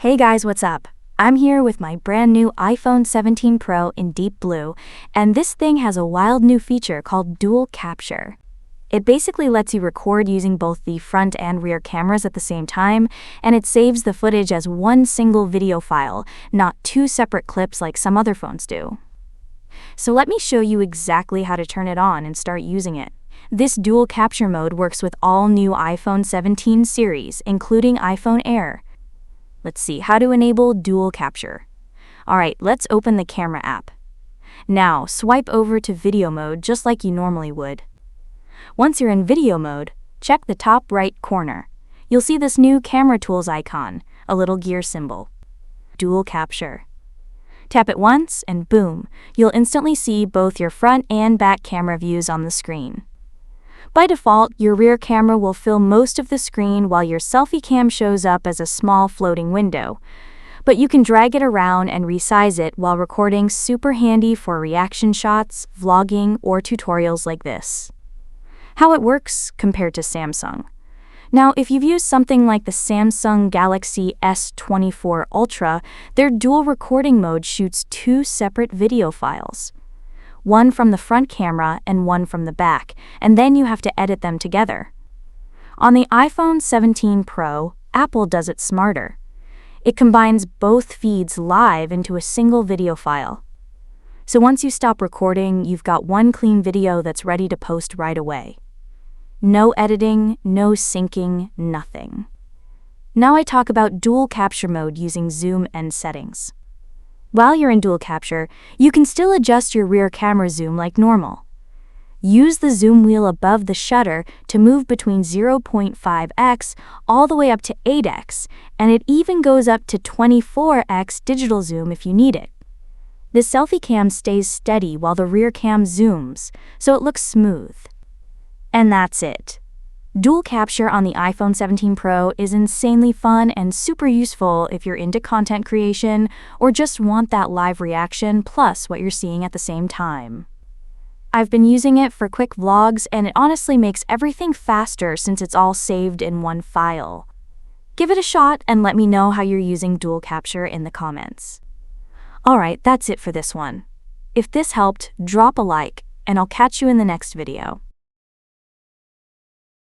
Hey guys, what's up? I'm here with my brand new iPhone 17 Pro in deep blue, and this thing has a wild new feature called dual capture. It basically lets you record using both the front and rear cameras at the same time, and it saves the footage as one single video file, not two separate clips like some other phones do. So let me show you exactly how to turn it on and start using it. This dual capture mode works with all new iPhone 17 series, including iPhone Air. Let's see how to enable dual capture. Alright, let's open the camera app. Now, swipe over to video mode just like you normally would. Once you're in video mode, check the top right corner. You'll see this new camera tools icon, a little gear symbol. Dual capture. Tap it once and boom, you'll instantly see both your front and back camera views on the screen. By default, your rear camera will fill most of the screen while your selfie cam shows up as a small floating window. But you can drag it around and resize it while recording, super handy for reaction shots, vlogging, or tutorials like this. How it works compared to Samsung. Now, if you've used something like the Samsung Galaxy S24 Ultra, their dual recording mode shoots two separate video files. One from the front camera and one from the back, and then you have to edit them together. On the iPhone 17 Pro, Apple does it smarter. It combines both feeds live into a single video file. So once you stop recording, you've got one clean video that's ready to post right away. No editing, no syncing, nothing. Now I talk about dual capture mode using zoom and settings. While you're in dual capture, you can still adjust your rear camera zoom like normal. Use the zoom wheel above the shutter to move between 0.5x all the way up to 8x, and it even goes up to 24x digital zoom if you need it. The selfie cam stays steady while the rear cam zooms, so it looks smooth. And that's it. Dual capture on the iPhone 17 Pro is insanely fun and super useful if you're into content creation or just want that live reaction plus what you're seeing at the same time. I've been using it for quick vlogs, and it honestly makes everything faster since it's all saved in one file. Give it a shot and let me know how you're using dual capture in the comments. Alright, that's it for this one. If this helped, drop a like, and I'll catch you in the next video.